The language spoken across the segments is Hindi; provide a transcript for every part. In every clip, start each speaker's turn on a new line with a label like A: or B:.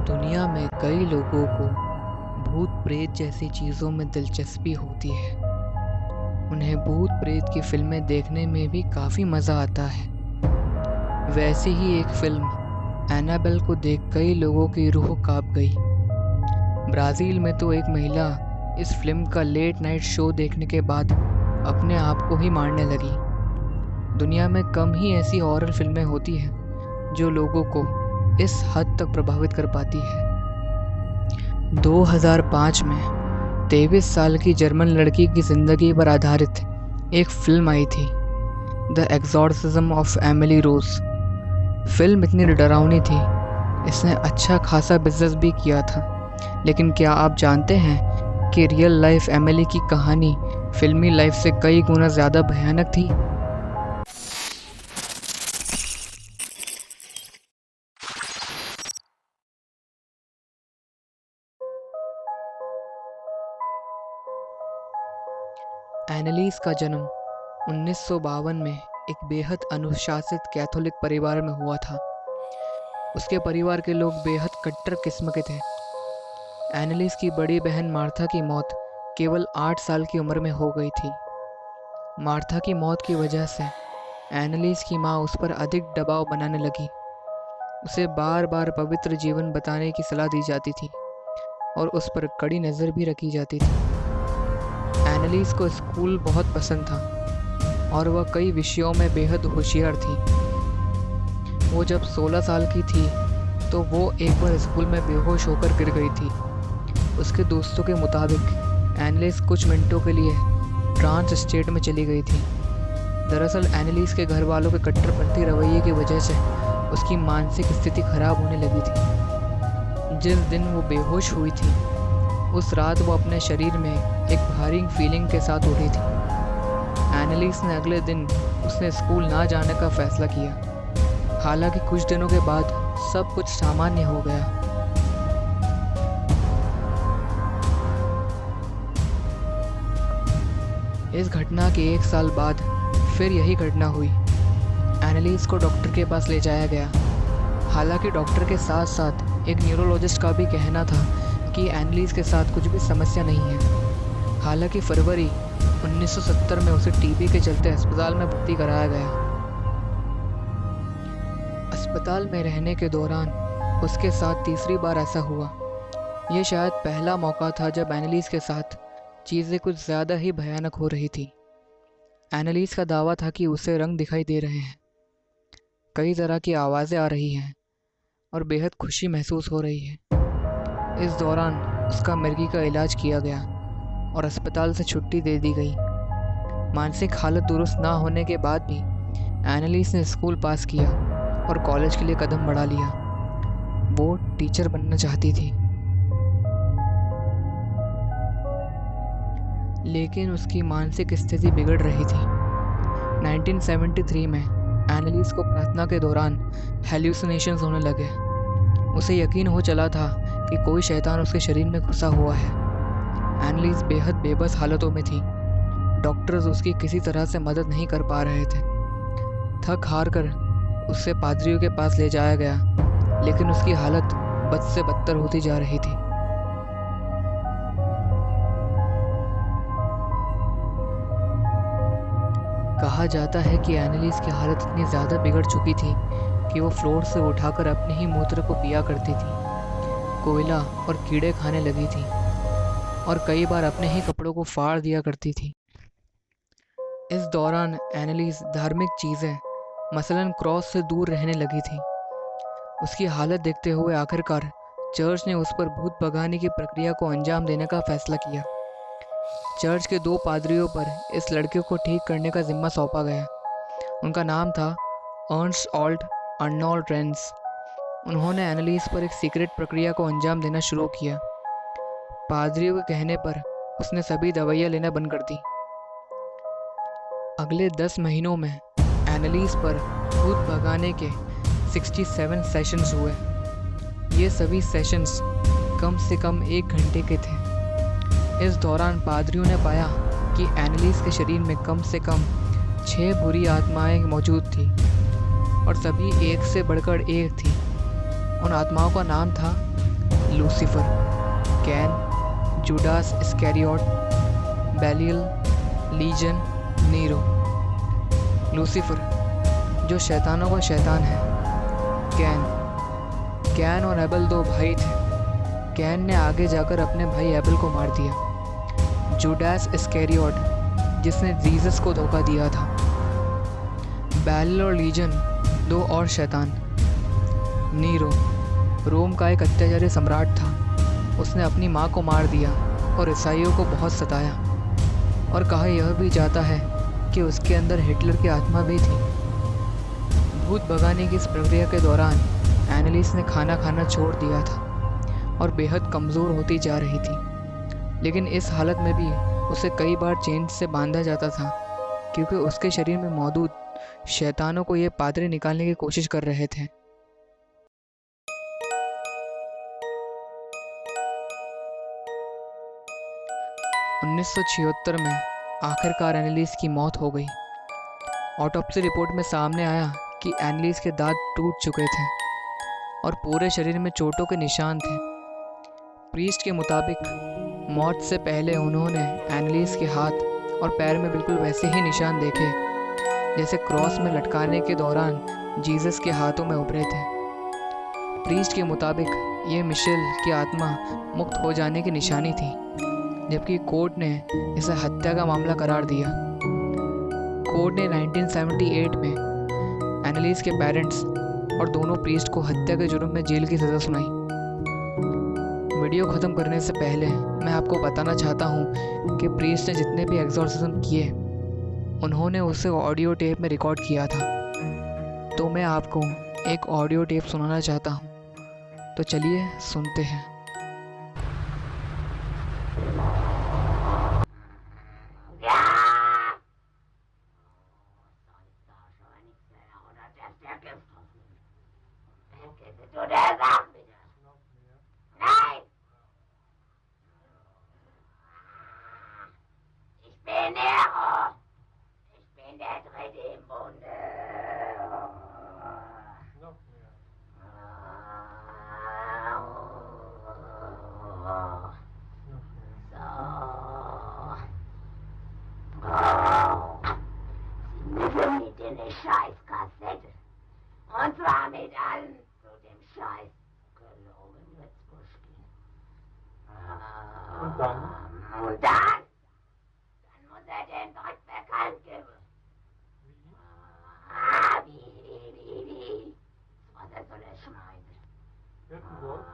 A: दुनिया में कई लोगों को भूत प्रेत जैसी चीज़ों में दिलचस्पी होती है। उन्हें भूत प्रेत की फिल्में देखने में भी काफ़ी मज़ा आता है। वैसे ही एक फिल्म एनाबेल को देख कई लोगों की रूह कांप गई। ब्राज़ील में तो एक महिला इस फिल्म का लेट नाइट शो देखने के बाद अपने आप को ही मारने लगी। दुनिया में कम ही ऐसी हॉरर फिल्में होती हैं जो लोगों को इस हद तक प्रभावित कर पाती है। 2005 में 23 साल की जर्मन लड़की की ज़िंदगी पर आधारित एक फिल्म आई थी, the exorcism of Emily Rose. Film इतनी डरावनी थी, इसने अच्छा खासा बिजनेस भी किया था। लेकिन क्या आप जानते हैं कि रियल लाइफ एमिली की कहानी फिल्मी लाइफ से कई गुना ज़्यादा भयानक थी। एनालीज का जन्म 1952 में एक बेहद अनुशासित कैथोलिक परिवार में हुआ था। उसके परिवार के लोग बेहद कट्टर किस्म के थे। एनालीज की बड़ी बहन मार्था की मौत केवल 8 साल की उम्र में हो गई थी। मार्था की मौत की वजह से एनालीज की माँ उस पर अधिक दबाव बनाने लगी। उसे बार बार पवित्र जीवन बताने की सलाह दी जाती थी और उस पर कड़ी नज़र भी रखी जाती थी। एनालीज को स्कूल बहुत पसंद था और वह कई विषयों में बेहद होशियार थी। वो जब 16 साल की थी तो वो एक बार स्कूल में बेहोश होकर गिर गई थी। उसके दोस्तों के मुताबिक एनालीज कुछ मिनटों के लिए ट्रांस स्टेट में चली गई थी। दरअसल एनालीज के घर वालों के कट्टरपंथी रवैये की वजह से उसकी मानसिक स्थिति खराब होने लगी थी। जिस दिन वो बेहोश हुई थी उस रात वो अपने शरीर में एक भारी फीलिंग के साथ उठी थी। एनालीज ने अगले दिन उसने स्कूल ना जाने का फैसला किया। हालांकि कुछ दिनों के बाद सब कुछ सामान्य हो गया। इस घटना के 1 साल बाद फिर यही घटना हुई। एनालीज को डॉक्टर के पास ले जाया गया। हालांकि डॉक्टर के साथ साथ एक न्यूरोलॉजिस्ट का भी कहना था कि एनालीज के साथ कुछ भी समस्या नहीं है। हालांकि फरवरी 1970 में उसे टीबी के चलते अस्पताल में भर्ती कराया गया। अस्पताल में रहने के दौरान उसके साथ तीसरी बार ऐसा हुआ। यह शायद पहला मौका था जब एनालीज के साथ चीज़ें कुछ ज़्यादा ही भयानक हो रही थी। एनालीज का दावा था कि उसे रंग दिखाई दे रहे हैं, कई तरह की आवाज़ें आ रही हैं और बेहद खुशी महसूस हो रही है। इस दौरान उसका मिर्गी का इलाज किया गया और अस्पताल से छुट्टी दे दी गई। मानसिक हालत दुरुस्त ना होने के बाद भी एनालीज ने स्कूल पास किया और कॉलेज के लिए कदम बढ़ा लिया। वो टीचर बनना चाहती थी, लेकिन उसकी मानसिक स्थिति बिगड़ रही थी। 1973 में एनालीज को प्रार्थना के दौरान हेल्यूसिनेशंस होने लगे। उसे यकीन हो चला था कि कोई शैतान उसके शरीर में घुसा हुआ है। एनालीज बेहद बेबस हालतों में थी। डॉक्टर्स उसकी किसी तरह से मदद नहीं कर पा रहे थे। थक हार कर उसे पादरियों के पास ले जाया गया, लेकिन उसकी हालत बद से बदतर होती जा रही थी। कहा जाता है कि एनालीज की हालत इतनी ज़्यादा बिगड़ चुकी थी कि वो फ्लोर से उठाकर अपने ही मूत्र को पिया करती थी, कोयला और कीड़े खाने लगी थी और कई बार अपने ही कपड़ों को फाड़ दिया करती थी। इस दौरान एनालीज धार्मिक चीज़ें मसलन क्रॉस से दूर रहने लगी थी। उसकी हालत देखते हुए आखिरकार चर्च ने उस पर भूत भगाने की प्रक्रिया को अंजाम देने का फैसला किया। चर्च के 2 पादरियों पर इस लड़के को ठीक करने का जिम्मा सौंपा गया। उनका नाम था अर्नस्ट ऑल्ट अर्नोल्ड रेंस। उन्होंने एनालीज पर एक सीक्रेट प्रक्रिया को अंजाम देना शुरू किया। पादरियों के कहने पर उसने सभी दवाइयाँ लेना बंद कर दी। अगले 10 महीनों में एनालीज पर भूत भगाने के 67 सेशंस हुए। ये सभी सेशंस कम से कम 1 घंटे के थे। इस दौरान पादरियों ने पाया कि एनालीज के शरीर में कम से कम 6 बुरी आत्माएं मौजूद थी और सभी एक से बढ़कर एक थी। उन आत्माओं का नाम था Lucifer, Cain, Judas Iscariot, Belial, Legion, Nero. Lucifer जो शैतानों का शैतान है। कैन और एबल दो भाई थे। कैन ने आगे जाकर अपने भाई एबल को मार दिया। जूडास इस्कैरियोट जिसने जीसस को धोखा दिया था। बेलियल और लीजन दो और शैतान। नीरो रोम का एक अत्याचारी सम्राट था। उसने अपनी माँ को मार दिया और ईसाइयों को बहुत सताया, और कहा यह भी जाता है कि उसके अंदर हिटलर की आत्मा भी थी। भूत भगाने की इस प्रक्रिया के दौरान एनालिस ने खाना खाना छोड़ दिया था और बेहद कमज़ोर होती जा रही थी। लेकिन इस हालत में भी उसे कई बार चेन से बांधा जाता था, क्योंकि उसके शरीर में मौजूद शैतानों को ये पादरी निकालने की कोशिश कर रहे थे। उन्नीस में आखिरकार एनालिस की मौत हो गई। ऑटोप्सी रिपोर्ट में सामने आया कि एनालिस के दांत टूट चुके थे और पूरे शरीर में चोटों के निशान थे। प्रीस्ट के मुताबिक मौत से पहले उन्होंने एनालिस के हाथ और पैर में बिल्कुल वैसे ही निशान देखे जैसे क्रॉस में लटकाने के दौरान जीसस के हाथों में उभरे थे। प्रीस्ट के मुताबिक ये मिशेल की आत्मा मुक्त हो जाने की निशानी थी, जबकि कोर्ट ने इसे हत्या का मामला करार दिया। कोर्ट ने 1978 में एनालिस के पेरेंट्स और दोनों प्रीस्ट को हत्या के जुर्म में जेल की सज़ा सुनाई। वीडियो ख़त्म करने से पहले मैं आपको बताना चाहता हूँ कि प्रीस्ट ने जितने भी एग्जॉर्सिज्म किए उन्होंने उसे ऑडियो टेप में रिकॉर्ड किया था। तो मैं आपको एक ऑडियो टेप सुनाना चाहता हूँ, तो चलिए सुनते हैं।
B: Scheißkassette. Und zwar mit allem zu dem Scheiß gelogen Witzbuschkin.
C: Und dann?
B: Und dann? Dann muss er den Dreck bekannt geben. Wie? Was er soll er schneiden?
C: Welchen Wort?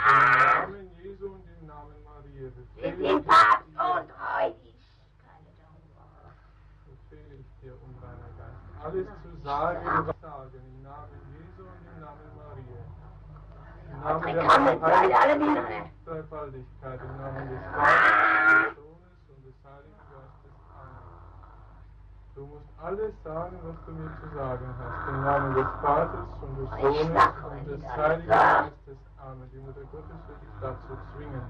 C: Den Namen Jesu und den Namen Maria.
B: Wir sind Papst und Heilig.
C: Befehle ich dir, unreiner Geist, alles zu sagen, was sagen, im Namen Jesu und im Namen Maria. Im Namen der Dreifaltigkeit, im Namen des Vaters, des Sohnes und des Heiligen Geistes. Amen. Du musst alles sagen, was du mir zu sagen hast. Im Namen des Vaters und des Sohnes und des Heiligen Geistes. Amen. Die Mutter Gottes wird dich dazu zwingen.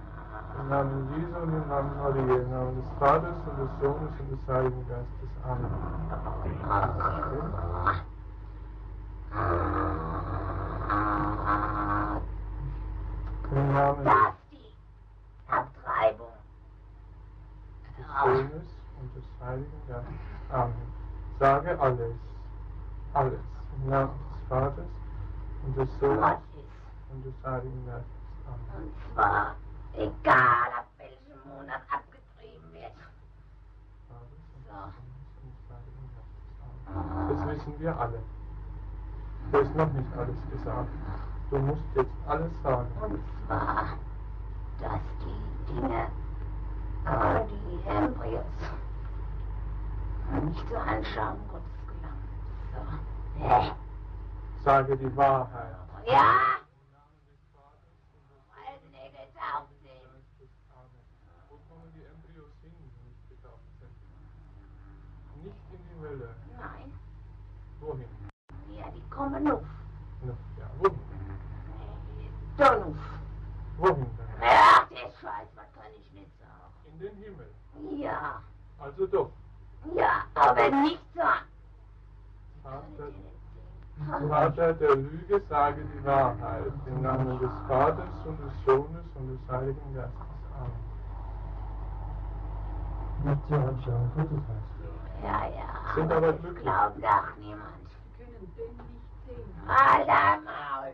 C: Im Namen Jesu und im Namen Maria. Im Namen des Vaters und des Sohnes und des Heiligen Geistes. Amen. Im Namen
B: Das ist die Abtreibung.
C: des Sohnes und des Heiligen Geistes. Amen. Sage alles. Alles. Im Namen des Vaters und des Sohnes
B: Was ist?
C: und des Heiligen Geistes. Amen.
B: Und zwar, egal ab welchem Monat abgetrieben wird.
C: Vaters und des Sohnes und des Heiligen Geistes. Amen. Das wissen wir alle. Du hast noch nicht alles gesagt. Du musst jetzt alles sagen.
B: Und zwar, dass die Dinge, die Embryos, nicht zur Anschauung Gottes gelangen. So.
C: Sage die Wahrheit.
B: Ja!
C: Im Namen des Vaters und des
B: Weil sie nicht getauft sind.
C: Geistes. Amen. Wo kommen die Embryos hin, die nicht getauft sind? Nicht in die Hölle.
B: Nein,
C: Wohin?
B: ja, die kommen auf.
C: Ja, wohin?
B: Dann auf.
C: Wohin denn?
B: Ach, der Scheiß, was kann ich nicht sagen?
C: In den Himmel.
B: Ja,
C: Also doch.
B: ja, aber nicht so.
C: Vater, Vater der Lüge, sage die Wahrheit. Im Namen des Vaters und des Sohnes und des Heiligen Geistes. Amen.
D: Habt ihr euch ja Fotos heißt?
B: Ja, ja.
C: Sind aber glücklich.
B: Glaubt doch niemand.
E: Wir können den nicht sehen.
B: Halt dein Maul.